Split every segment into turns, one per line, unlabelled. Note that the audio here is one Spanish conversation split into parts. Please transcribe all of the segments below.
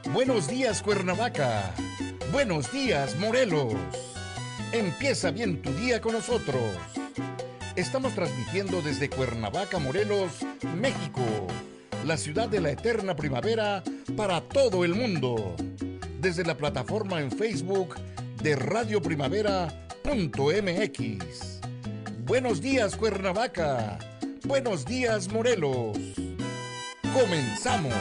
Buenos días, Cuernavaca. Buenos días, Morelos. Empieza bien tu día con nosotros. Estamos transmitiendo desde Cuernavaca, Morelos, México, la ciudad de la eterna primavera para todo el mundo. Desde la plataforma en Facebook de radioprimavera.mx. Buenos días, Cuernavaca. Buenos días, Morelos. Comenzamos.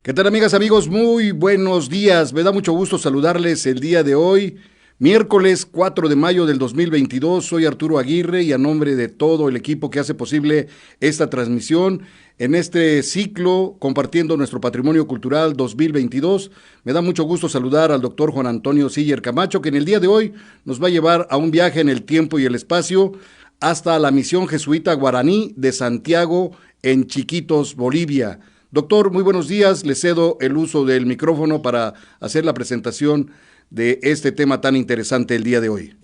¿Qué tal, amigas, amigos? Muy buenos días. Me da mucho gusto saludarles el día de hoy, miércoles 4 de mayo del 2022. Soy Arturo Aguirre y a nombre de todo el equipo que hace posible esta transmisión en este ciclo compartiendo nuestro patrimonio cultural 2022, me da mucho gusto saludar al doctor Juan Antonio Siller Camacho, que en el día de hoy nos va a llevar a un viaje en el tiempo y el espacio hasta la misión jesuita guaraní de Santiago en Chiquitos, Bolivia. Doctor, muy buenos días. Le cedo el uso del micrófono para hacer la presentación de este tema tan interesante el día de hoy.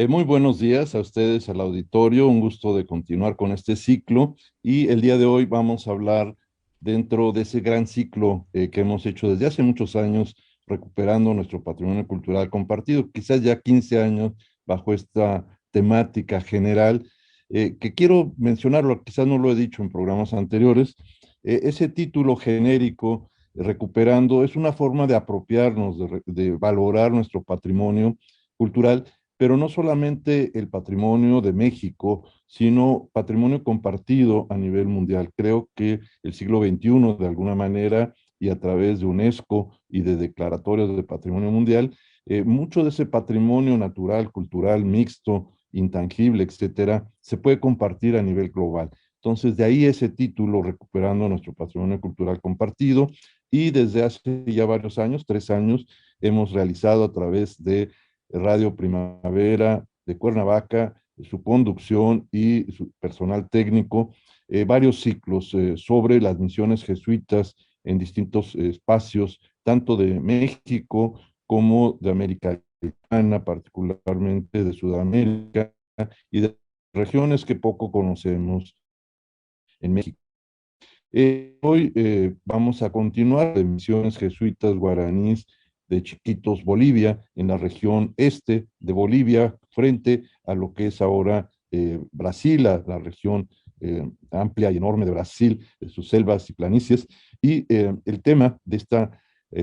Muy buenos días a ustedes, al auditorio. Un gusto de continuar con este ciclo. Y el día de hoy vamos a hablar dentro de ese gran ciclo que hemos hecho desde hace muchos años, recuperando nuestro patrimonio cultural compartido, quizás ya 15 años bajo esta temática general, que quiero mencionarlo, quizás no lo he dicho en programas anteriores. Ese título genérico, recuperando, es una forma de apropiarnos, de valorar nuestro patrimonio cultural, pero no solamente el patrimonio de México, sino patrimonio compartido a nivel mundial. Creo que el siglo XXI, de alguna manera, y a través de UNESCO y de declaratorios de patrimonio mundial, mucho de ese patrimonio natural, cultural, mixto, intangible, etcétera, se puede compartir a nivel global. Entonces, de ahí ese título, recuperando nuestro patrimonio cultural compartido, y desde hace ya varios años, 3 años, hemos realizado a través de Radio Primavera de Cuernavaca, su conducción y su personal técnico, varios ciclos sobre las misiones jesuitas en distintos espacios, tanto de México como de América Latina, particularmente de Sudamérica y de regiones que poco conocemos en México. Hoy vamos a continuar de misiones jesuitas guaraníes de Chiquitos, Bolivia, en la región este de Bolivia, frente a lo que es ahora Brasil, la región amplia y enorme de Brasil, de sus selvas y planicies. Y el tema de esta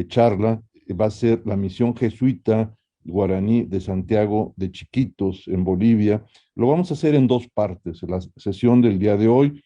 charla va a ser la misión jesuita guaraní de Santiago de Chiquitos, en Bolivia. Lo vamos a hacer en dos partes. La sesión del día de hoy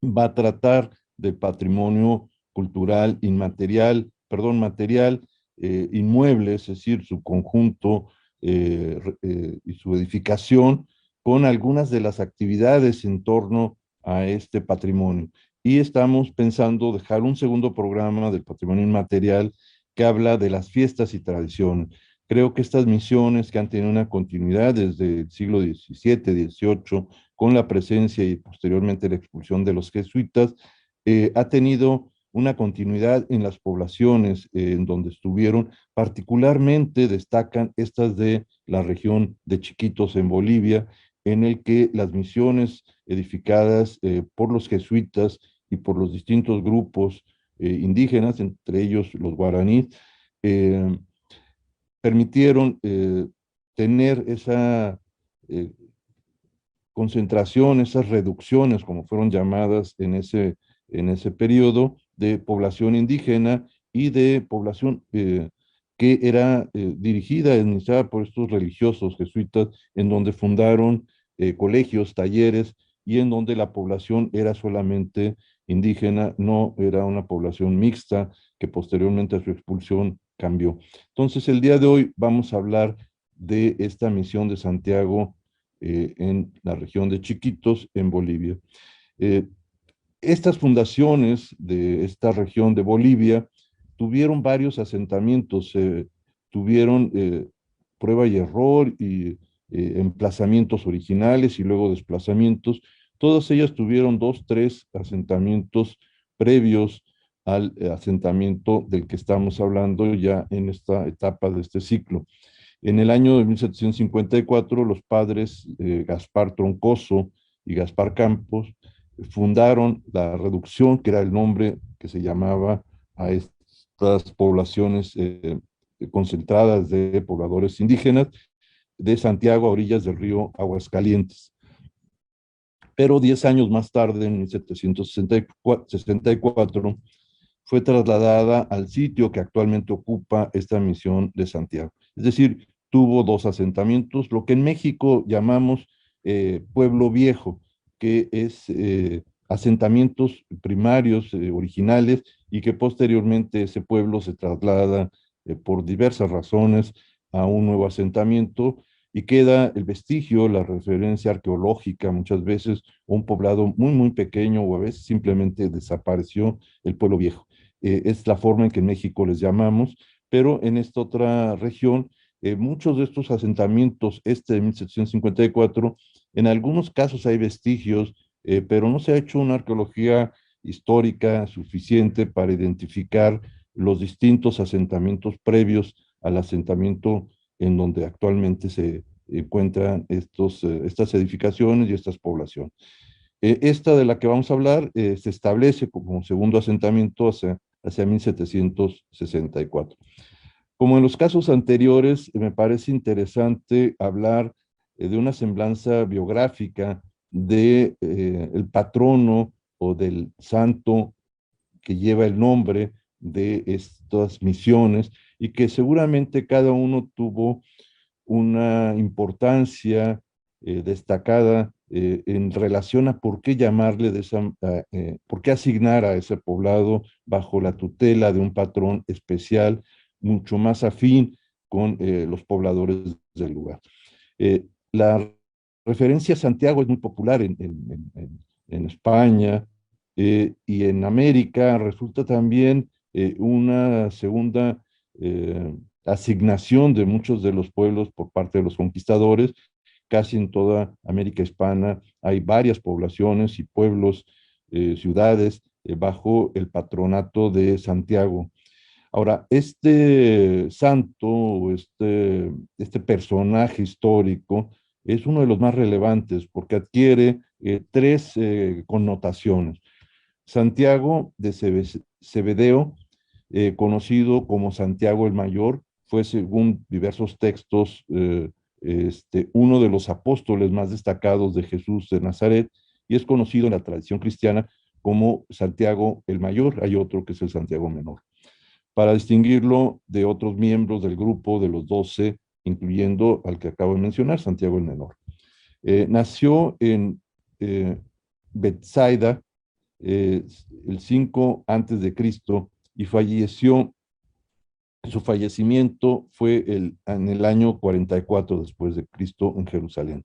va a tratar del patrimonio cultural inmaterial, perdón, material, inmueble, es decir, su conjunto y su edificación, con algunas de las actividades en torno a este patrimonio. Y estamos pensando dejar un segundo programa del patrimonio inmaterial que habla de las fiestas y tradiciones. Creo que estas misiones que han tenido una continuidad desde el siglo XVII, XVIII, con la presencia y posteriormente la expulsión de los jesuitas, ha tenido una continuidad en las poblaciones en donde estuvieron. Particularmente destacan estas de la región de Chiquitos en Bolivia, en el que las misiones edificadas por los jesuitas y por los distintos grupos indígenas, entre ellos los guaraníes, eh, permitieron tener esa concentración, esas reducciones, como fueron llamadas en ese periodo, de población indígena y de población que era dirigida, administrada por estos religiosos jesuitas, en donde fundaron colegios, talleres, y en donde la población era solamente indígena, no era una población mixta que posteriormente a su expulsión cambió. Entonces, el día de hoy vamos a hablar de esta misión de Santiago en la región de Chiquitos, en Bolivia. Eh, Estas fundaciones de esta región de Bolivia tuvieron varios asentamientos, tuvieron prueba y error y emplazamientos originales y luego desplazamientos. Todas ellas tuvieron 2, 3 asentamientos previos al asentamiento del que estamos hablando ya en esta etapa de este ciclo. En el año de 1754, los padres Gaspar Troncoso y Gaspar Campos fundaron la reducción, que era el nombre que se llamaba a estas poblaciones concentradas de pobladores indígenas de Santiago a orillas del río Aguascalientes. Pero 10 años más tarde, en 1764, fue trasladada al sitio que actualmente ocupa esta misión de Santiago. Es decir, tuvo dos asentamientos, lo que en México llamamos pueblo viejo, que es asentamientos primarios, originales, y que posteriormente ese pueblo se traslada por diversas razones a un nuevo asentamiento y queda el vestigio, la referencia arqueológica muchas veces, un poblado muy, muy pequeño o a veces simplemente desapareció el pueblo viejo. Es la forma en que en México les llamamos, pero en esta otra región, muchos de estos asentamientos, este de 1754, en algunos casos hay vestigios, pero no se ha hecho una arqueología histórica suficiente para identificar los distintos asentamientos previos al asentamiento en donde actualmente se encuentran estas edificaciones y estas poblaciones. Esta de la que vamos a hablar se establece como segundo asentamiento hacia 1764. Como en los casos anteriores, me parece interesante hablar de una semblanza biográfica de el patrono o del santo que lleva el nombre de estas misiones y que seguramente cada uno tuvo una importancia destacada en relación a por qué llamarle de esa, por qué asignar a ese poblado bajo la tutela de un patrón especial, mucho más afín con los pobladores del lugar. La referencia a Santiago es muy popular en España y en América resulta también una segunda asignación de muchos de los pueblos por parte de los conquistadores. Casi en toda América Hispana hay varias poblaciones y pueblos, ciudades, bajo el patronato de Santiago. Ahora, este santo, este personaje histórico, es uno de los más relevantes porque adquiere tres connotaciones. Santiago de Cebedeo, conocido como Santiago el Mayor, fue, según diversos textos, uno de los apóstoles más destacados de Jesús de Nazaret, y es conocido en la tradición cristiana como Santiago el Mayor. Hay otro que es el Santiago Menor, para distinguirlo de otros miembros del grupo de los 12, incluyendo al que acabo de mencionar, Santiago el Menor. Nació en Bethsaida el 5 antes de Cristo y falleció. Su fallecimiento fue en el año 44 después de Cristo en Jerusalén.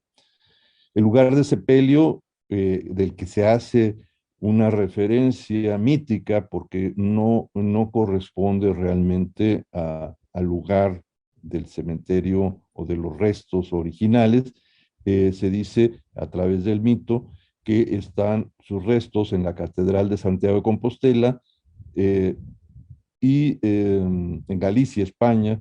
El lugar de sepelio del que se hace una referencia mítica porque no corresponde realmente al lugar del cementerio o de los restos originales. Se dice a través del mito que están sus restos en la Catedral de Santiago de Compostela y en Galicia, España,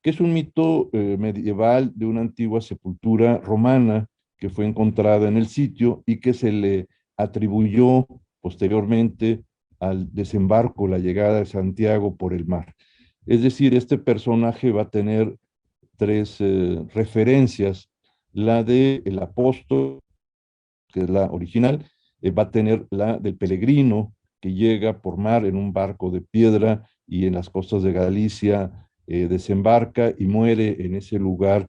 que es un mito medieval de una antigua sepultura romana que fue encontrada en el sitio y que se le atribuyó posteriormente al desembarco, la llegada de Santiago por el mar. Es decir, este personaje va a tener tres referencias: la del apóstol, que es la original, va a tener la del peregrino que llega por mar en un barco de piedra y en las costas de Galicia desembarca y muere en ese lugar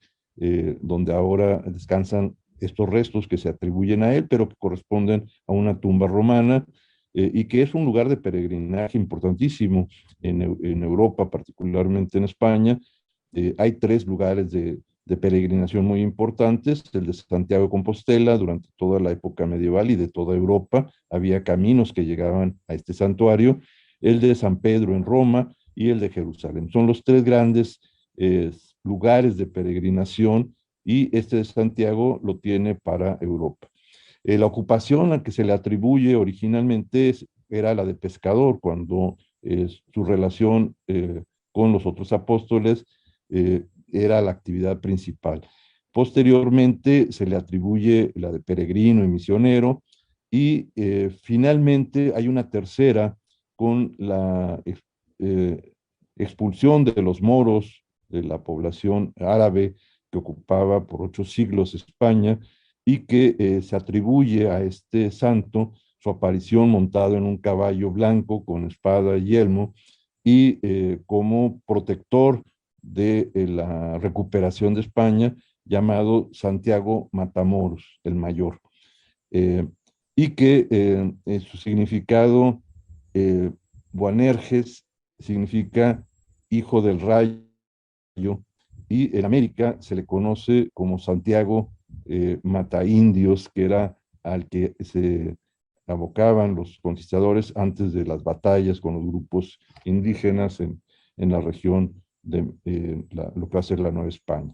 donde ahora descansan estos restos que se atribuyen a él, pero que corresponden a una tumba romana y que es un lugar de peregrinaje importantísimo en Europa, particularmente en España. Hay tres lugares de peregrinación muy importantes: el de Santiago de Compostela durante toda la época medieval y de toda Europa, había caminos que llegaban a este santuario; el de San Pedro en Roma y el de Jerusalén. Son los tres grandes lugares de peregrinación y este de Santiago lo tiene para Europa. La ocupación a que se le atribuye originalmente era la de pescador, cuando su relación con los otros apóstoles era la actividad principal. Posteriormente se le atribuye la de peregrino y misionero, y finalmente hay una tercera con la expulsión de los moros, de la población árabe que ocupaba por 8 siglos España, y que se atribuye a este santo su aparición montado en un caballo blanco con espada y yelmo, y como protector de la recuperación de España, llamado Santiago Matamoros, el Mayor. Eh, y que en su significado, eh, Boanerges significa hijo del rayo, y en América se le conoce como Santiago Mataindios, que era al que se abocaban los conquistadores antes de las batallas con los grupos indígenas en la región de lo que va a ser la Nueva España.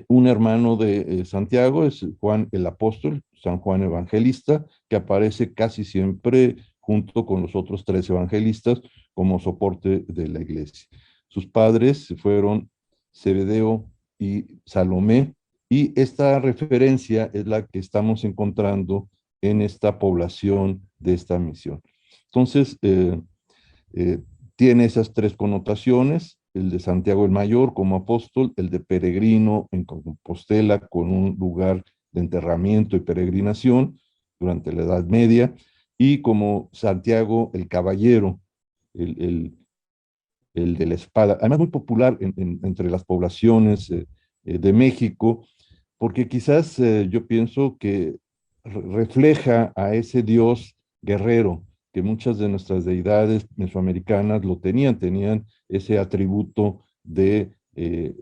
Un hermano de Santiago es Juan el Apóstol, San Juan Evangelista, que aparece casi siempre junto con los otros 3 evangelistas como soporte de la iglesia. Sus padres fueron Zebedeo y Salomé, y esta referencia es la que estamos encontrando en esta población de esta misión. Entonces, eh, tiene esas 3 connotaciones: el de Santiago el Mayor como apóstol, el de peregrino en Compostela con un lugar de enterramiento y peregrinación durante la Edad Media, y como Santiago el Caballero, el, el, el de la espada, además muy popular entre las poblaciones de México, porque quizás yo pienso que refleja a ese Dios guerrero que muchas de nuestras deidades mesoamericanas lo tenían ese atributo de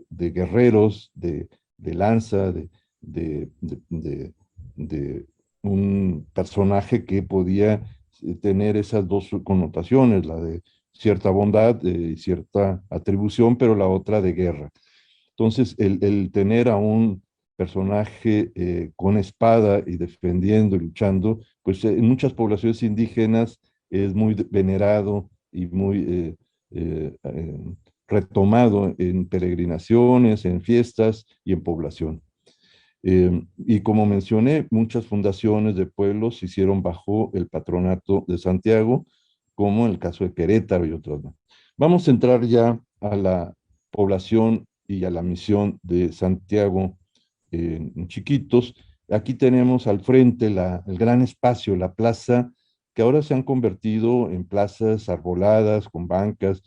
guerreros, de lanza, de, de, de, de un personaje que podía tener esas 2 connotaciones, la de cierta bondad y cierta atribución, pero la otra de guerra. Entonces, el tener a un personaje con espada y defendiendo y luchando, pues en muchas poblaciones indígenas es muy venerado y muy retomado en peregrinaciones, en fiestas y en población. Y como mencioné, muchas fundaciones de pueblos se hicieron bajo el patronato de Santiago, como en el caso de Querétaro y otros más. Vamos a entrar ya a la población y a la misión de Santiago en Chiquitos. Aquí tenemos al frente el gran espacio, la plaza, que ahora se han convertido en plazas arboladas, con bancas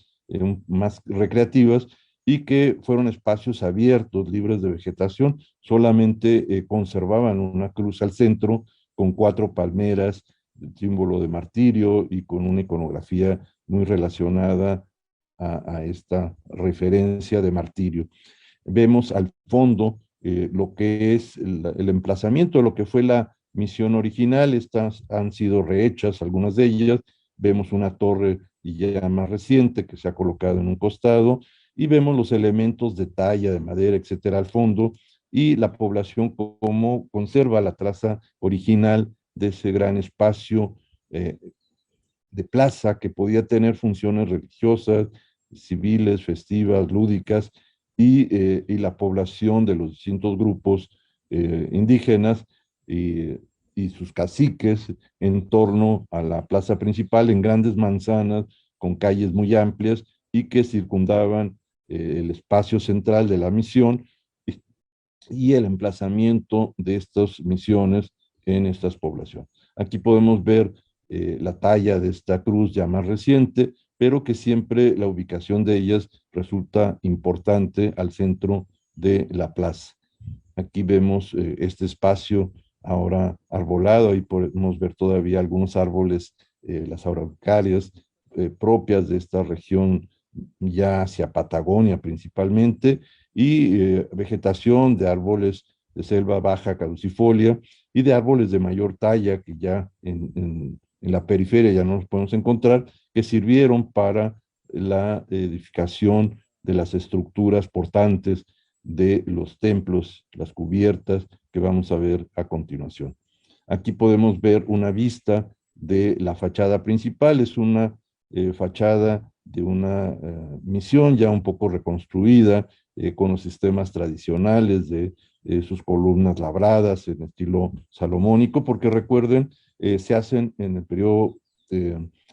más recreativas, y que fueron espacios abiertos, libres de vegetación. Solamente conservaban una cruz al centro con 4 palmeras, símbolo de martirio, y con una iconografía muy relacionada a esta referencia de martirio. Vemos al fondo lo que es el emplazamiento de lo que fue la misión original. Estas han sido rehechas, algunas de ellas. Vemos una torre y ya más reciente que se ha colocado en un costado, y vemos los elementos de talla, de madera, etcétera, al fondo, y la población como conserva la traza original de ese gran espacio eh, de plaza que podía tener funciones religiosas, civiles, festivas, lúdicas, y la población de los distintos grupos indígenas y sus caciques en torno a la plaza principal, en grandes manzanas con calles muy amplias y que circundaban el espacio central de la misión, y el emplazamiento de estas misiones en estas poblaciones. Aquí podemos ver la talla de esta cruz ya más reciente, pero que siempre la ubicación de ellas resulta importante al centro de la plaza. Aquí vemos este espacio ahora arbolado, y podemos ver todavía algunos árboles, las araucarias, propias de esta región ya hacia Patagonia principalmente, y vegetación de árboles de selva baja caducifolia y de árboles de mayor talla que ya en la periferia ya no los podemos encontrar, que sirvieron para la edificación de las estructuras portantes de los templos, las cubiertas que vamos a ver a continuación. Aquí podemos ver una vista de la fachada principal. Es una fachada de una misión ya un poco reconstruida, con los sistemas tradicionales de sus columnas labradas en estilo salomónico, porque recuerden, se hacen en el periodo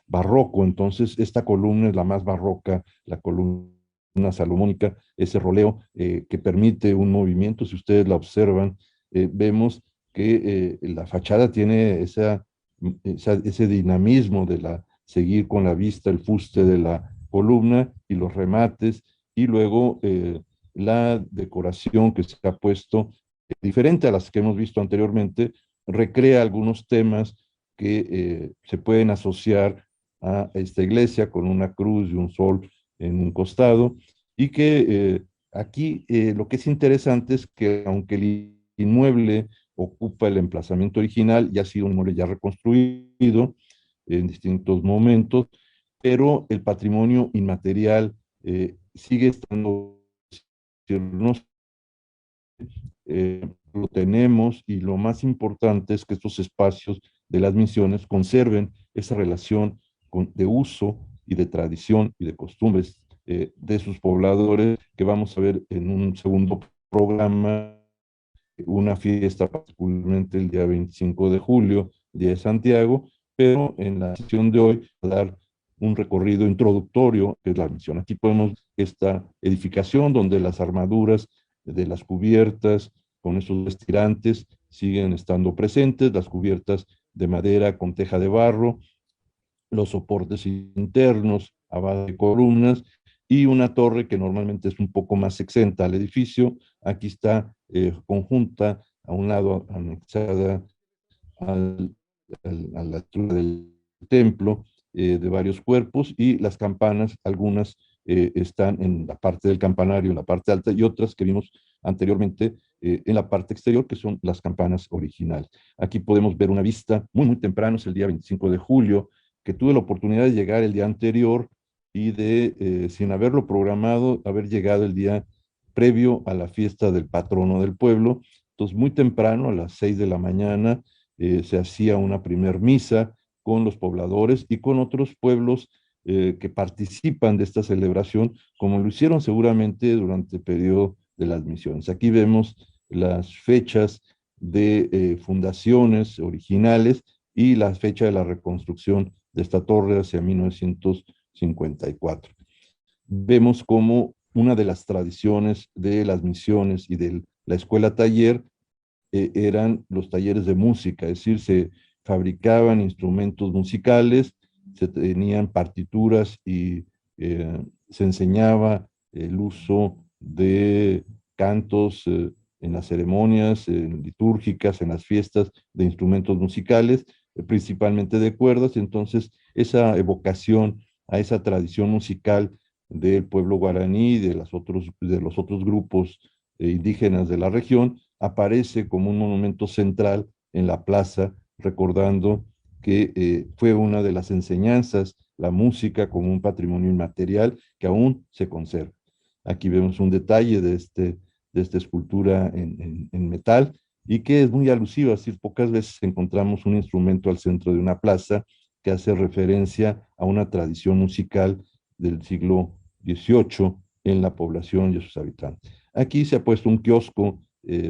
barroco, entonces esta columna es la más barroca, la columna salomónica, ese roleo que permite un movimiento. Si ustedes la observan, vemos que la fachada tiene ese dinamismo de seguir con la vista el fuste de la columna y los remates, y luego la decoración que se ha puesto, diferente a las que hemos visto anteriormente, recrea algunos temas que se pueden asociar a esta iglesia, con una cruz y un sol en un costado, y que aquí lo que es interesante es que aunque el inmueble ocupa el emplazamiento original y ha sido un inmueble ya reconstruido en distintos momentos, pero el patrimonio inmaterial sigue estando, lo tenemos, y lo más importante es que estos espacios de las misiones conserven esa relación de uso y de tradición y de costumbres de sus pobladores, que vamos a ver en un segundo programa, una fiesta particularmente el día 25 de julio, Día de Santiago, pero en la sesión de hoy a dar un recorrido introductorio, que es la misión. Aquí podemos esta edificación donde las armaduras de las cubiertas con estos estirantes siguen estando presentes, las cubiertas de madera con teja de barro, los soportes internos a base de columnas, y una torre que normalmente es un poco más exenta al edificio. Aquí está conjunta, a un lado anexada al, a la altura del templo, de varios cuerpos, y las campanas, algunas están en la parte del campanario, en la parte alta, y otras que vimos anteriormente en la parte exterior, que son las campanas originales. Aquí podemos ver una vista muy temprano, es el día 25 de julio, que tuve la oportunidad de llegar el día anterior y de, sin haberlo programado, haber llegado el día previo a la fiesta del patrono del pueblo. Entonces, muy temprano, a las 6 de la mañana, se hacía una primer misa con los pobladores y con otros pueblos que participan de esta celebración, como lo hicieron seguramente durante el periodo de las misiones. Aquí vemos las fechas de fundaciones originales y la fecha de la reconstrucción de esta torre hacia 1954. Vemos como una de las tradiciones de las misiones y de la escuela taller eran los talleres de música, es decir, se fabricaban instrumentos musicales, se tenían partituras y se enseñaba el uso de cantos en las ceremonias litúrgicas, en las fiestas, de instrumentos musicales, principalmente de cuerdas. Entonces, esa evocación a esa tradición musical del pueblo guaraní, de los otros grupos indígenas de la región, aparece como un monumento central en la plaza, recordando que fue una de las enseñanzas, la música como un patrimonio inmaterial que aún se conserva. Aquí vemos un detalle de esta escultura en metal, y que es muy alusiva, es decir, pocas veces encontramos un instrumento al centro de una plaza que hace referencia a una tradición musical del siglo XVIII en la población y a sus habitantes. Aquí se ha puesto un kiosco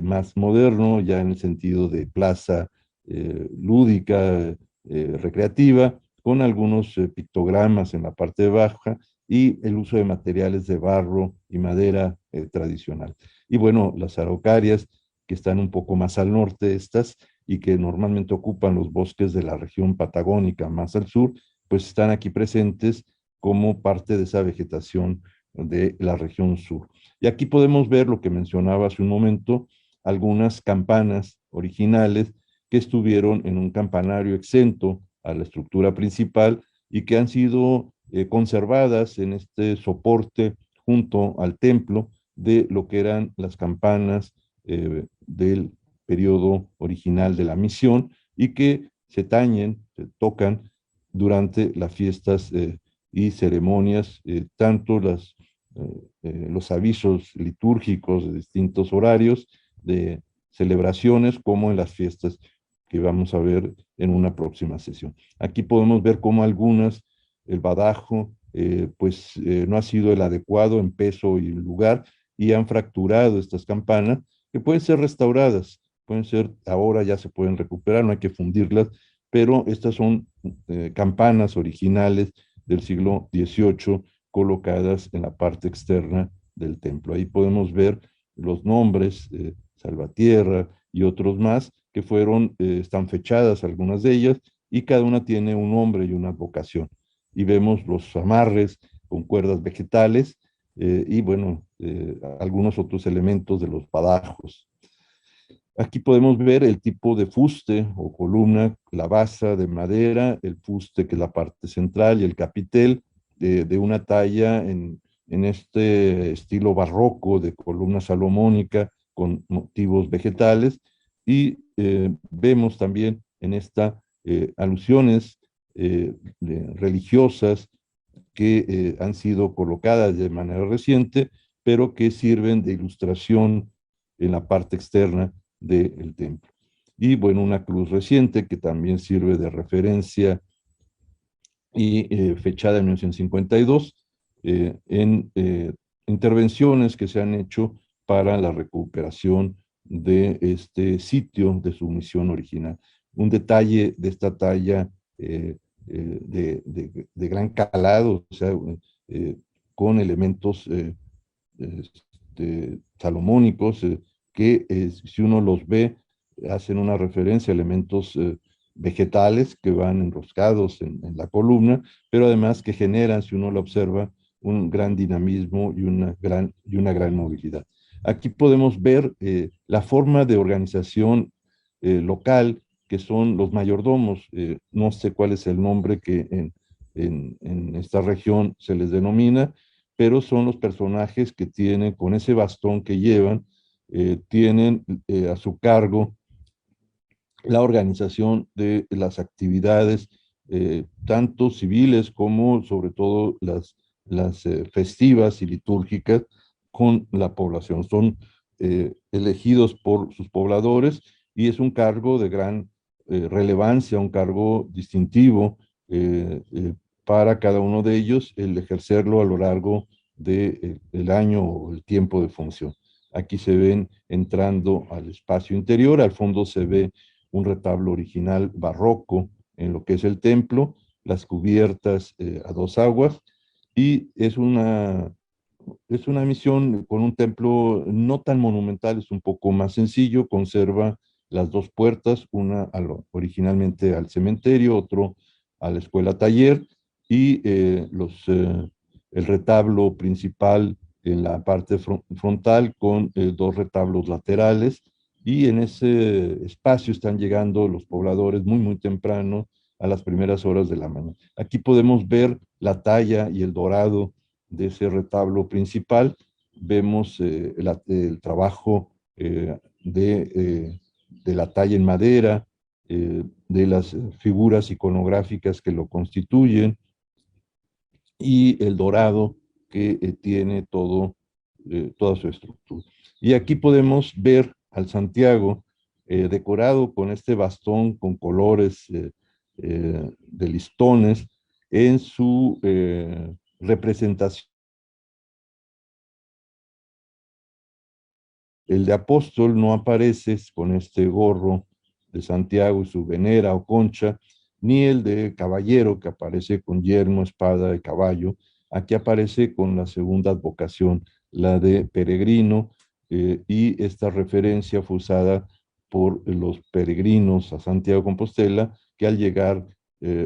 más moderno, ya en el sentido de plaza lúdica, recreativa, con algunos pictogramas en la parte baja y el uso de materiales de barro y madera tradicional. Y bueno, las araucarias, que están un poco más al norte, estas, y que normalmente ocupan los bosques de la región patagónica más al sur, pues están aquí presentes como parte de esa vegetación de la región sur. Y aquí podemos ver lo que mencionaba hace un momento, algunas campanas originales que estuvieron en un campanario exento a la estructura principal y que han sido conservadas en este soporte junto al templo de lo que eran las campanas del periodo original de la misión, y que se tañen, se tocan durante las fiestas y ceremonias, tanto los avisos litúrgicos de distintos horarios de celebraciones, como en las fiestas que vamos a ver en una próxima sesión. Aquí podemos ver cómo algunas, el badajo, no ha sido el adecuado en peso y lugar y han fracturado estas campanas que pueden ser restauradas, pueden ser, ahora ya se pueden recuperar, no hay que fundirlas, pero estas son campanas originales del siglo XVIII colocadas en la parte externa del templo. Ahí podemos ver los nombres, Salvatierra y otros más, que están fechadas algunas de ellas, y cada una tiene un nombre y una advocación. Y vemos los amarres con cuerdas vegetales y bueno, algunos otros elementos de los badajos. Aquí podemos ver el tipo de fuste o columna, la basa de madera, el fuste que es la parte central y el capitel de una talla en este estilo barroco de columna salomónica con motivos vegetales y vemos también en esta alusiones religiosas que han sido colocadas de manera reciente, pero que sirven de ilustración en la parte externa del templo. Y bueno, una cruz reciente que también sirve de referencia y fechada en 1952 en intervenciones que se han hecho para la recuperación de este sitio de su misión original. Un detalle de esta talla de gran calado, o sea, con elementos salomónicos que si uno los ve, hacen una referencia a elementos vegetales que van enroscados en la columna, pero además que generan, si uno lo observa, un gran dinamismo y una gran movilidad. Aquí podemos ver la forma de organización local que son los mayordomos. No sé cuál es el nombre que en esta región se les denomina, pero son los personajes que tienen, con ese bastón que llevan, tienen a su cargo la organización de las actividades, tanto civiles como sobre todo las festivas y litúrgicas con la población. Son elegidos por sus pobladores y es un cargo de gran relevancia, un cargo distintivo para cada uno de ellos, el ejercerlo a lo largo del año o el tiempo de función. Aquí se ven entrando al espacio interior, al fondo se ve un retablo original barroco en lo que es el templo, las cubiertas a dos aguas, y es una misión con un templo no tan monumental, es un poco más sencillo, conserva las dos puertas, una originalmente al cementerio, otro a la escuela taller, y el retablo principal en la parte frontal con dos retablos laterales, y en ese espacio están llegando los pobladores muy, muy temprano, a las primeras horas de la mañana. Aquí podemos ver la talla y el dorado de ese retablo principal. Vemos el trabajo de la talla en madera, de las figuras iconográficas que lo constituyen y el dorado que tiene toda su estructura. Y aquí podemos ver al Santiago decorado con este bastón con colores de listones en su representación. El de apóstol no aparece con este gorro de Santiago y su venera o concha, ni el de caballero que aparece con yermo, espada y caballo. Aquí aparece con la segunda advocación, la de peregrino, y esta referencia fue usada por los peregrinos a Santiago de Compostela, que al llegar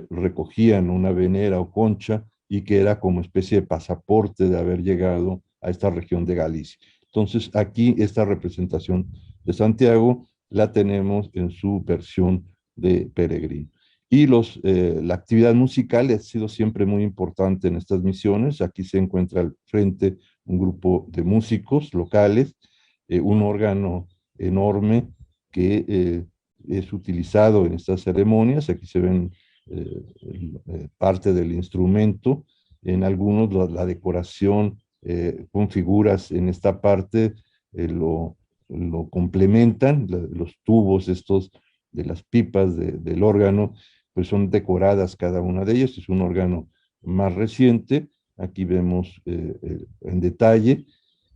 recogían una venera o concha y que era como especie de pasaporte de haber llegado a esta región de Galicia. Entonces, aquí esta representación de Santiago la tenemos en su versión de peregrino. Y la actividad musical ha sido siempre muy importante en estas misiones. Aquí se encuentra al frente un grupo de músicos locales, un órgano enorme que es utilizado en estas ceremonias. Aquí se ven parte del instrumento, en algunos la decoración con figuras en esta parte lo complementan, los tubos estos de las pipas del órgano, pues son decoradas cada una de ellas, es un órgano más reciente Aquí vemos en detalle,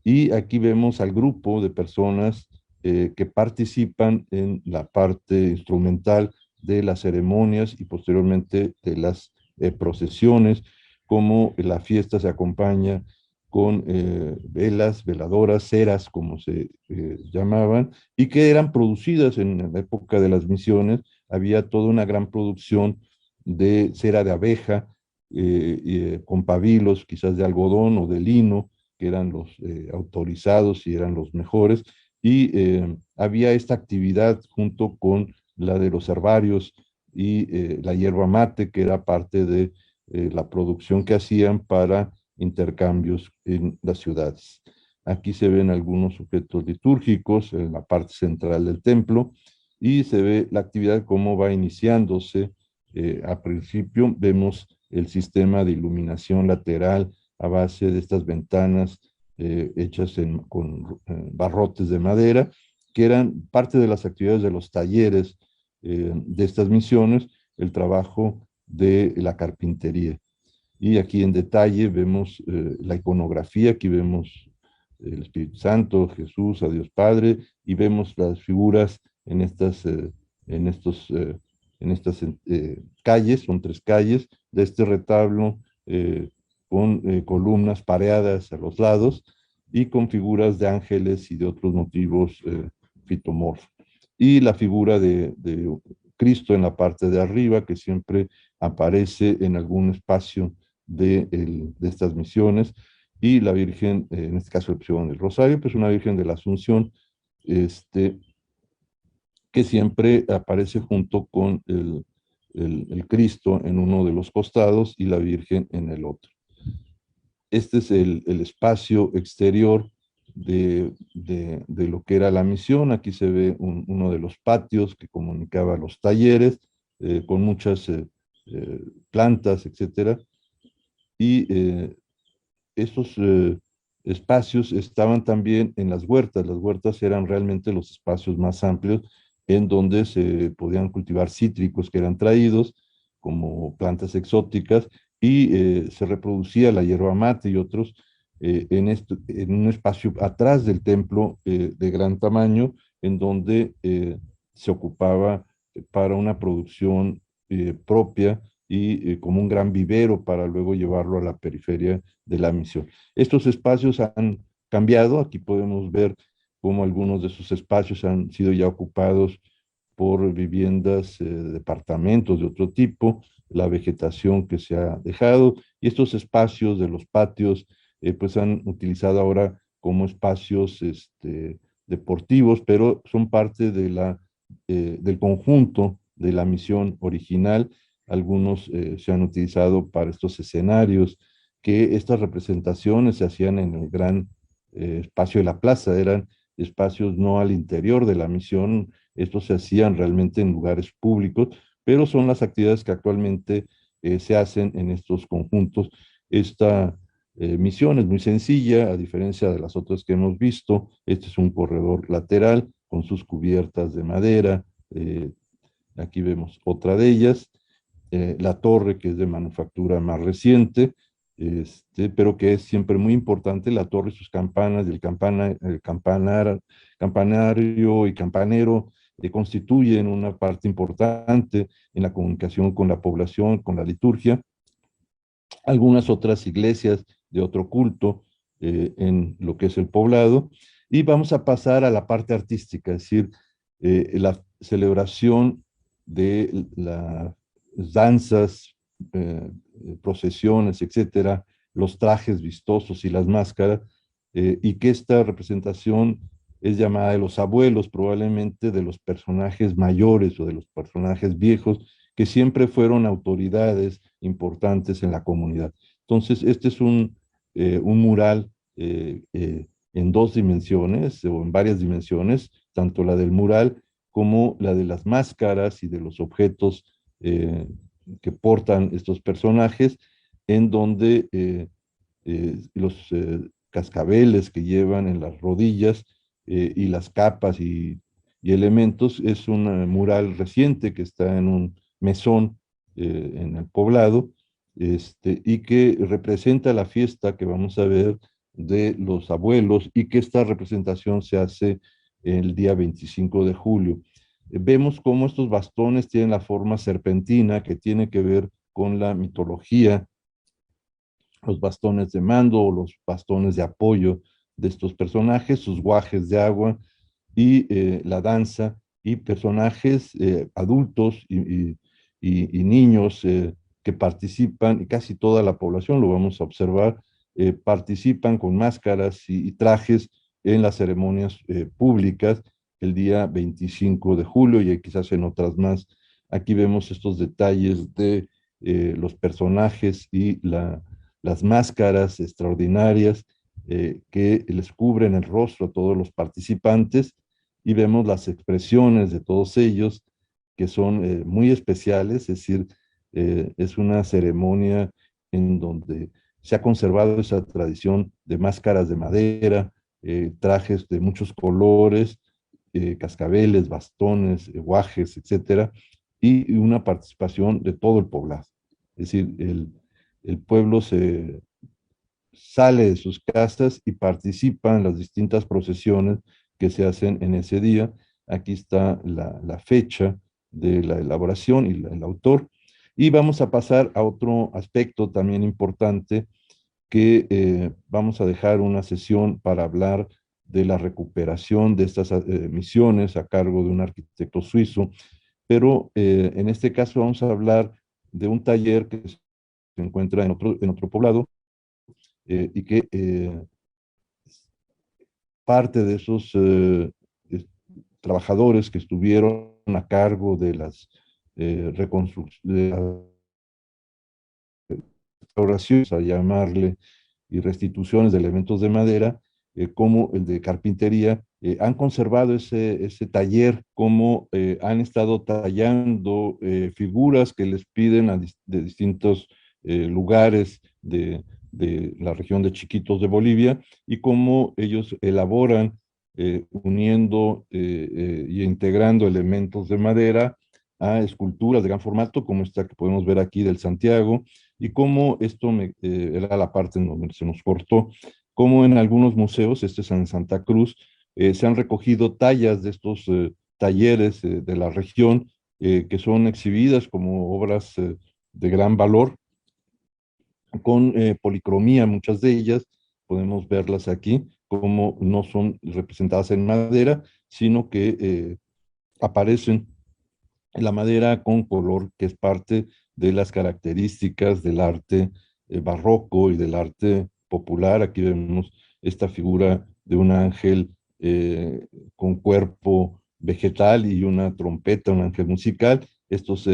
y aquí vemos al grupo de personas que participan en la parte instrumental de las ceremonias y posteriormente de las procesiones, como la fiesta se acompaña con velas, veladoras, ceras, como se llamaban, y que eran producidas en la época de las misiones. Había toda una gran producción de cera de abeja, con pabilos, quizás de algodón o de lino, que eran los autorizados y eran los mejores, y había esta actividad junto con la de los herbarios y la hierba mate, que era parte de la producción que hacían para intercambios en las ciudades. Aquí se ven algunos objetos litúrgicos en la parte central del templo y se ve la actividad cómo va iniciándose. A principio vemos el sistema de iluminación lateral a base de estas ventanas hechas con barrotes de madera, que eran parte de las actividades de los talleres de estas misiones, el trabajo de la carpintería. Y aquí en detalle vemos la iconografía, aquí vemos el Espíritu Santo, Jesús, a Dios Padre, y vemos las figuras en en estos, en estas calles, son tres calles de este retablo, con columnas pareadas a los lados y con figuras de ángeles y de otros motivos fitomorfos. Y la figura de Cristo en la parte de arriba, que siempre aparece en algún espacio de estas misiones, y la Virgen, en este caso el Rosario, pues una Virgen de la Asunción, este, que siempre aparece junto con el Cristo en uno de los costados y la Virgen en el otro. Este es el espacio exterior de lo que era la misión. Aquí se ve uno de los patios que comunicaba los talleres, con muchas plantas, etcétera. Y estos espacios estaban también en las huertas. Las huertas eran realmente los espacios más amplios en donde se podían cultivar cítricos que eran traídos como plantas exóticas, y se reproducía la hierba mate y otros en un espacio atrás del templo de gran tamaño, en donde se ocupaba para una producción propia y como un gran vivero para luego llevarlo a la periferia de la misión. Estos espacios han cambiado. Aquí podemos ver cómo algunos de esos espacios han sido ya ocupados por viviendas, departamentos de otro tipo, la vegetación que se ha dejado, y estos espacios de los patios pues han utilizado ahora como espacios deportivos, pero son parte de del conjunto de la misión original. Algunos se han utilizado para estos escenarios, que estas representaciones se hacían en el gran espacio de la plaza, eran espacios no al interior de la misión, estos se hacían realmente en lugares públicos, pero son las actividades que actualmente se hacen en estos conjuntos. Esta misión es muy sencilla, a diferencia de las otras que hemos visto. Este es un corredor lateral con sus cubiertas de madera. Aquí vemos otra de ellas, la torre, que es de manufactura más reciente, pero que es siempre muy importante, la torre y sus campanas, y campanario y campanero constituyen una parte importante en la comunicación con la población, con la liturgia. Algunas otras iglesias de otro culto en lo que es el poblado. Y vamos a pasar a la parte artística, es decir, la celebración de las danzas, procesiones, etcétera, los trajes vistosos y las máscaras, y que esta representación es llamada de los abuelos, probablemente de los personajes mayores o de los personajes viejos, que siempre fueron autoridades importantes en la comunidad. Entonces, este es un mural en dos dimensiones o en varias dimensiones, tanto la del mural como la de las máscaras y de los objetos que portan estos personajes, en donde los cascabeles que llevan en las rodillas y las capas y elementos, es un mural reciente que está en un mesón en el poblado, y que representa la fiesta que vamos a ver de los abuelos y que esta representación se hace el día 25 de julio. Vemos cómo estos bastones tienen la forma serpentina que tiene que ver con la mitología, los bastones de mando o los bastones de apoyo de estos personajes, sus guajes de agua y la danza y personajes adultos y niños que participan, y casi toda la población, lo vamos a observar, participan con máscaras y trajes en las ceremonias públicas el día 25 de julio y quizás en otras más. Aquí vemos estos detalles de los personajes y las máscaras extraordinarias que les cubren el rostro a todos los participantes y vemos las expresiones de todos ellos que son muy especiales, es decir, es una ceremonia en donde se ha conservado esa tradición de máscaras de madera, trajes de muchos colores, cascabeles, bastones, guajes, etcétera, y una participación de todo el poblado. Es decir, el pueblo se sale de sus casas y participa en las distintas procesiones que se hacen en ese día. Aquí está la fecha de la elaboración y el autor. Y vamos a pasar a otro aspecto también importante que vamos a dejar una sesión para hablar de la recuperación de estas misiones a cargo de un arquitecto suizo, pero en este caso vamos a hablar de un taller que se encuentra en otro poblado y que parte de esos trabajadores que estuvieron a cargo de las reconstrucciones, restauraciones, a llamarle, y restituciones de elementos de madera, como el de carpintería, han conservado ese taller, como han estado tallando figuras que les piden de distintos lugares de la región de Chiquitos de Bolivia, y cómo ellos elaboran, uniendo y integrando elementos de madera a esculturas de gran formato, como esta que podemos ver aquí del Santiago, y cómo esto era la parte en donde se nos cortó, cómo en algunos museos, este es en Santa Cruz, se han recogido tallas de estos talleres de la región que son exhibidas como obras de gran valor, con policromía, muchas de ellas, podemos verlas aquí, como no son representadas en madera, sino que aparecen la madera con color, que es parte de las características del arte barroco y del arte popular. Aquí vemos esta figura de un ángel con cuerpo vegetal y una trompeta, un ángel musical, estos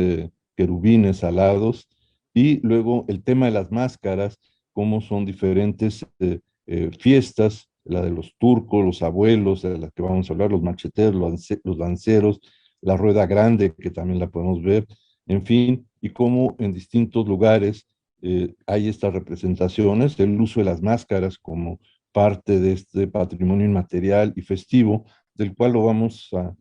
querubines alados, y luego el tema de las máscaras, cómo son diferentes fiestas, la de los turcos, los abuelos, de las que vamos a hablar, los macheteros, los lanceros, la rueda grande, que también la podemos ver, en fin, y cómo en distintos lugares hay estas representaciones, el uso de las máscaras como parte de este patrimonio inmaterial y festivo, del cual lo vamos a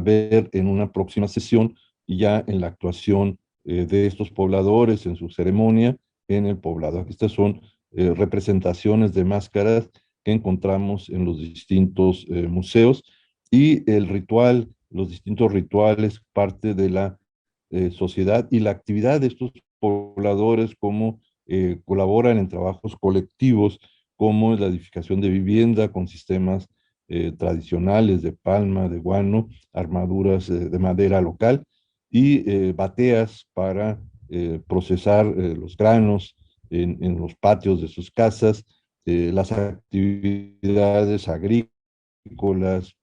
ver en una próxima sesión y ya en la actuación de estos pobladores en su ceremonia en el poblado. Estas son representaciones de máscaras que encontramos en los distintos museos, y el ritual, los distintos rituales, parte de la sociedad y la actividad de estos pobladores, cómo colaboran en trabajos colectivos, como la edificación de vivienda con sistemas tradicionales de palma, de guano, armaduras de madera local y bateas para procesar los granos en los patios de sus casas, las actividades agrícolas,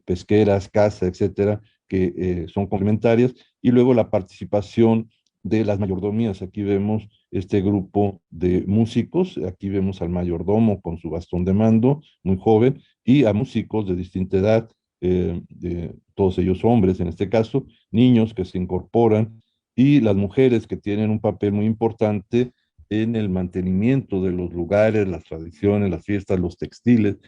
pesqueras, caza, etcétera, que son complementarias, y luego la participación de las mayordomías. Aquí vemos este grupo de músicos, aquí vemos al mayordomo con su bastón de mando, muy joven, y a músicos de distinta edad, todos ellos hombres en este caso, niños que se incorporan, y las mujeres que tienen un papel muy importante en el mantenimiento de los lugares, las tradiciones, las fiestas, los textiles,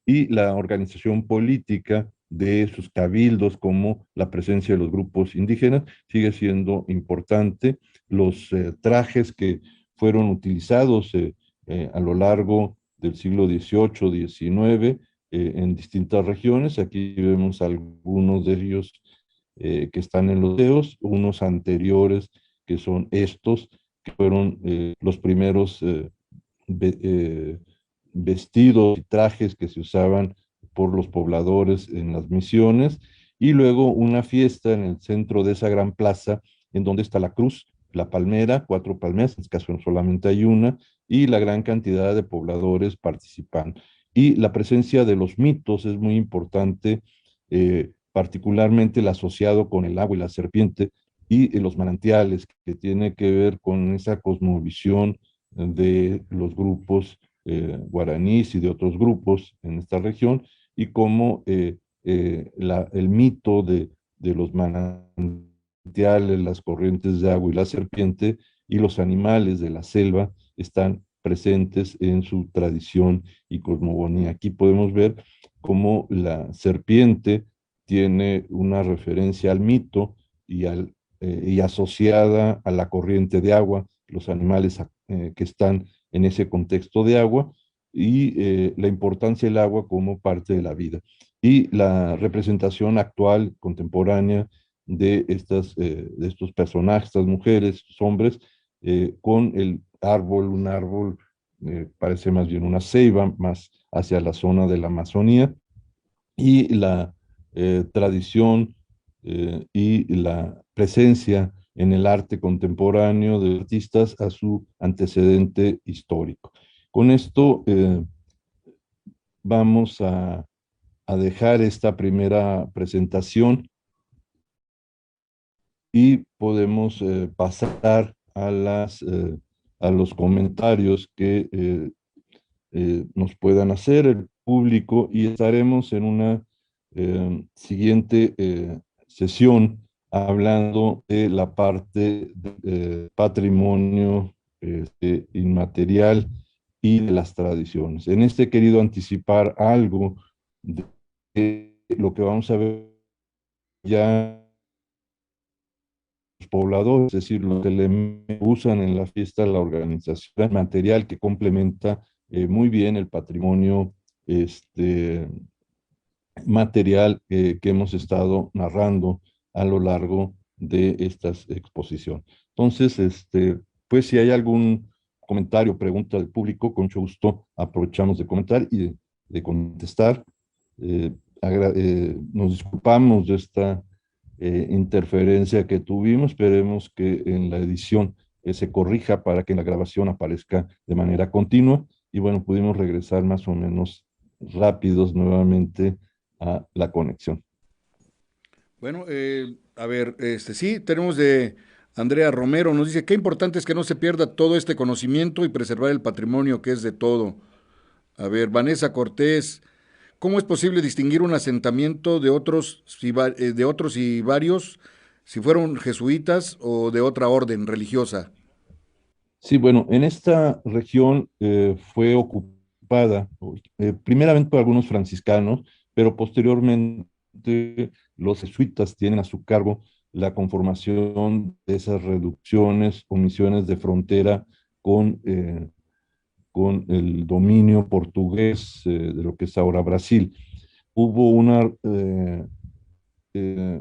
y la organización política de sus cabildos, como la presencia de los grupos indígenas, sigue siendo importante los trajes que fueron utilizados a lo largo del siglo XVIII, XIX, en distintas regiones. Aquí vemos algunos de ellos que están en los museos, unos anteriores que son estos, que fueron los primeros vestidos y trajes que se usaban por los pobladores en las misiones, y luego una fiesta en el centro de esa gran plaza, en donde está la cruz, la palmera, 4 palmeras, en este caso solamente hay una, y la gran cantidad de pobladores participan. Y la presencia de los mitos es muy importante, particularmente el asociado con el agua y la serpiente, y los manantiales, que tiene que ver con esa cosmovisión de los grupos guaraníes y de otros grupos en esta región, y cómo el mito de los manantiales, las corrientes de agua y la serpiente y los animales de la selva están presentes en su tradición y cosmogonía. Aquí podemos ver cómo la serpiente tiene una referencia al mito y asociada a la corriente de agua, los animales que están en ese contexto de agua, y la importancia del agua como parte de la vida. Y la representación actual, contemporánea, de estos personajes, estas mujeres, estos hombres, con el árbol, un árbol, parece más bien una ceiba, más hacia la zona de la Amazonía, y la tradición y la presencia en el arte contemporáneo de artistas a su antecedente histórico. Con esto vamos a dejar esta primera presentación y podemos pasar a los comentarios que nos puedan hacer el público, y estaremos en una siguiente sesión hablando de la parte de patrimonio inmaterial y de las tradiciones. En este he querido anticipar algo de lo que vamos a ver ya los pobladores, es decir, lo que le usan en la fiesta, la organización material que complementa muy bien el patrimonio material que hemos estado narrando a lo largo de estas exposiciones. Entonces, pues si hay algún comentario, pregunta del público, con mucho gusto aprovechamos de comentar y de contestar. Nos disculpamos de esta interferencia que tuvimos, esperemos que en la edición se corrija para que en la grabación aparezca de manera continua, y bueno, pudimos regresar más o menos rápidos nuevamente a la conexión.
Bueno, a ver, sí, tenemos de Andrea Romero, nos dice, qué importante es que no se pierda todo este conocimiento y preservar el patrimonio que es de todo. A ver, Vanessa Cortés, ¿cómo es posible distinguir un asentamiento de otros, de otros y varios, si fueron jesuitas o de otra orden religiosa?
Sí, bueno, en esta región fue ocupada primeramente por algunos franciscanos, pero posteriormente los jesuitas tienen a su cargo la conformación de esas reducciones o misiones de frontera con el dominio portugués de lo que es ahora Brasil. Hubo una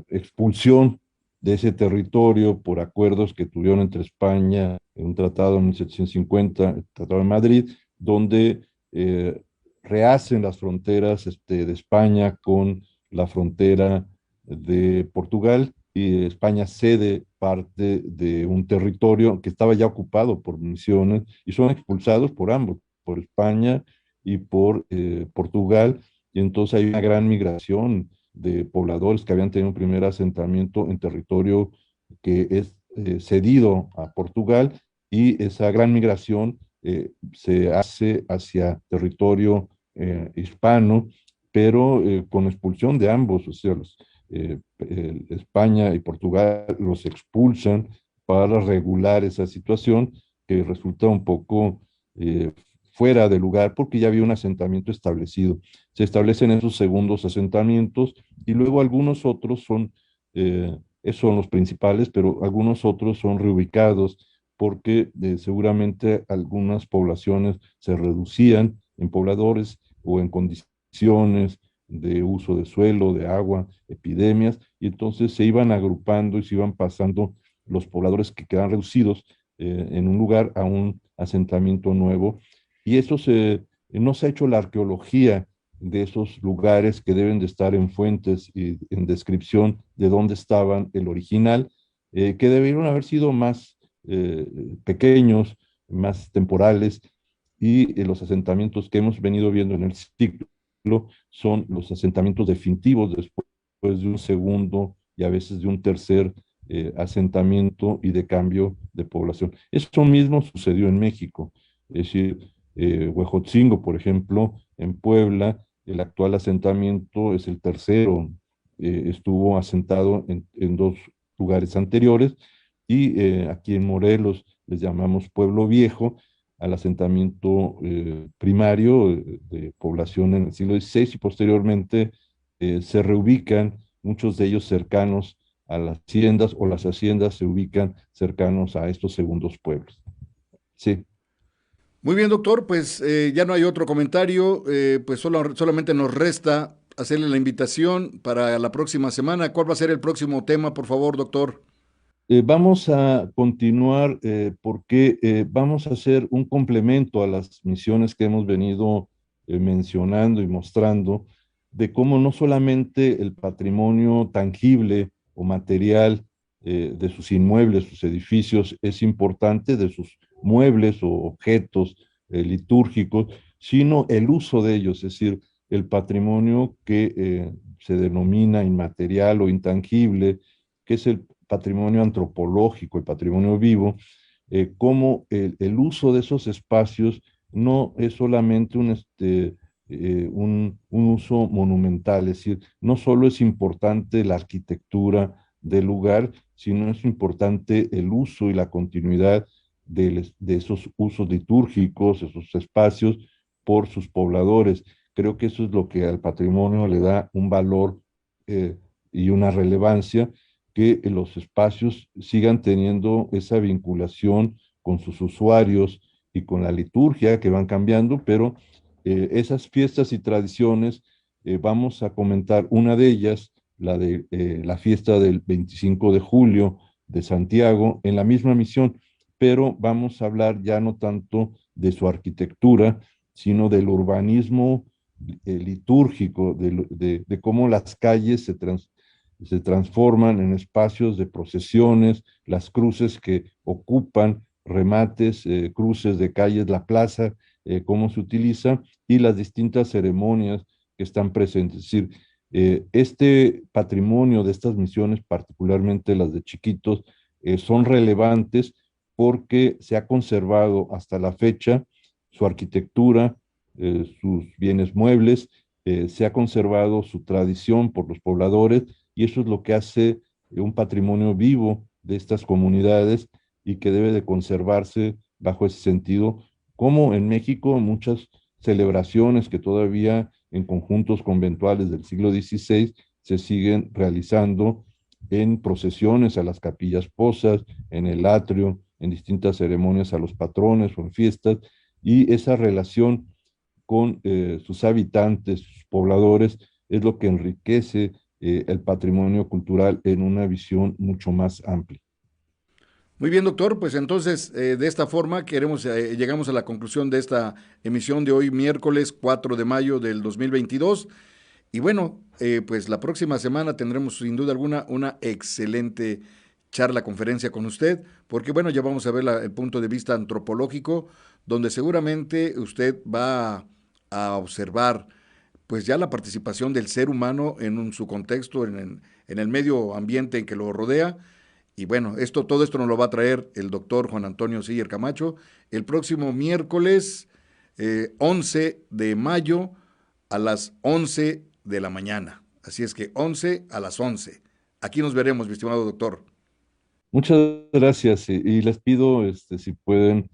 expulsión de ese territorio por acuerdos que tuvieron entre España, en un tratado en 1750, el Tratado de Madrid, donde rehacen las fronteras de España con la frontera de Portugal, y España cede parte de un territorio que estaba ya ocupado por misiones, y son expulsados por ambos, por España y por Portugal, y entonces hay una gran migración de pobladores que habían tenido un primer asentamiento en territorio que es cedido a Portugal, y esa gran migración se hace hacia territorio hispano, pero con expulsión de ambos, o sea, España y Portugal los expulsan para regular esa situación que resulta un poco fuera de lugar, porque ya había un asentamiento establecido. Se establecen esos segundos asentamientos, y luego algunos otros son Esos son los principales, pero algunos otros son reubicados porque seguramente algunas poblaciones se reducían en pobladores o en condiciones de uso de suelo, de agua, epidemias, y entonces se iban agrupando y se iban pasando los pobladores que quedan reducidos en un lugar a un asentamiento nuevo. Y eso no se ha hecho la arqueología de esos lugares que deben de estar en fuentes y en descripción de dónde estaban el original, que debieron haber sido más eh, pequeños, más temporales, y los asentamientos que hemos venido viendo en el ciclo son los asentamientos definitivos después de un segundo y a veces de un tercer asentamiento y de cambio de población. Eso mismo sucedió en México, es decir, Huejotzingo, por ejemplo, en Puebla, el actual asentamiento es el tercero, estuvo asentado en dos lugares anteriores, y aquí en Morelos les llamamos Pueblo Viejo al asentamiento primario de población en el siglo XVI, y posteriormente se reubican muchos de ellos cercanos a las haciendas, o las haciendas se ubican cercanos a estos segundos pueblos. Sí.
Muy bien, doctor, pues ya no hay otro comentario, pues solamente nos resta hacerle la invitación para la próxima semana. ¿Cuál va a ser el próximo tema, por favor, doctor?
Vamos a continuar porque vamos a hacer un complemento a las misiones que hemos venido mencionando y mostrando, de cómo no solamente el patrimonio tangible o material de sus inmuebles, sus edificios, es importante, de sus muebles o objetos litúrgicos, sino el uso de ellos, es decir, el patrimonio que se denomina inmaterial o intangible, que es el patrimonio antropológico, el patrimonio vivo, cómo el uso de esos espacios no es solamente un uso monumental, es decir, no solo es importante la arquitectura del lugar, sino es importante el uso y la continuidad de esos usos litúrgicos, esos espacios por sus pobladores. Creo que eso es lo que al patrimonio le da un valor y una relevancia, que los espacios sigan teniendo esa vinculación con sus usuarios y con la liturgia que van cambiando, pero esas fiestas y tradiciones, vamos a comentar una de ellas, la de la fiesta del 25 de julio de Santiago, en la misma misión, pero vamos a hablar ya no tanto de su arquitectura, sino del urbanismo litúrgico, de cómo las calles se transforman en espacios de procesiones, las cruces que ocupan remates, cruces de calles, la plaza, cómo se utiliza, y las distintas ceremonias que están presentes. Es decir, este patrimonio de estas misiones, particularmente las de Chiquitos, son relevantes porque se ha conservado hasta la fecha su arquitectura, sus bienes muebles, se ha conservado su tradición por los pobladores, y eso es lo que hace un patrimonio vivo de estas comunidades y que debe de conservarse bajo ese sentido, como en México muchas celebraciones que todavía en conjuntos conventuales del siglo XVI se siguen realizando en procesiones a las capillas posas, en el atrio, en distintas ceremonias a los patrones o en fiestas, y esa relación con sus habitantes, sus pobladores, es lo que enriquece el patrimonio cultural en una visión mucho más amplia.
Muy bien, doctor, pues entonces de esta forma llegamos a la conclusión de esta emisión de hoy, miércoles 4 de mayo del 2022. Y bueno, pues la próxima semana tendremos sin duda alguna una excelente charla, conferencia con usted, porque bueno, ya vamos a ver el punto de vista antropológico, donde seguramente usted va a observar pues ya la participación del ser humano su contexto, en el medio ambiente en que lo rodea. Y bueno, todo esto nos lo va a traer el doctor Juan Antonio Siller Camacho el próximo miércoles 11 de mayo a las 11 de la mañana. Así es que 11 a las 11. Aquí nos veremos, mi estimado doctor.
Muchas gracias, y les pido si pueden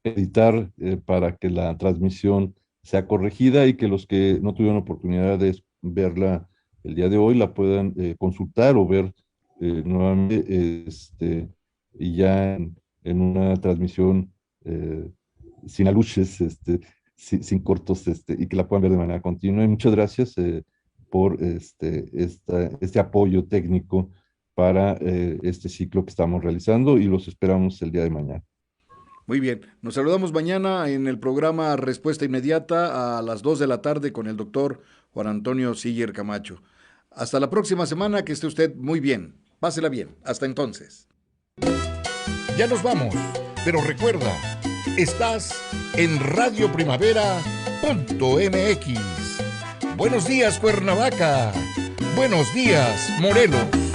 editar para que la transmisión sea corregida, y que los que no tuvieron oportunidad de verla el día de hoy la puedan consultar o ver nuevamente y ya en una transmisión sin aluches, sin cortos, y que la puedan ver de manera continua. Y muchas gracias por este apoyo técnico para este ciclo que estamos realizando y los esperamos el día de mañana.
Muy bien, nos saludamos mañana en el programa Respuesta Inmediata a las 2 de la tarde con el doctor Juan Antonio Siller Camacho. Hasta la próxima semana, que esté usted muy bien. Pásela bien. Hasta entonces.
Ya nos vamos, pero recuerda, estás en radioprimavera.mx. Buenos días, Cuernavaca. Buenos días, Morelos.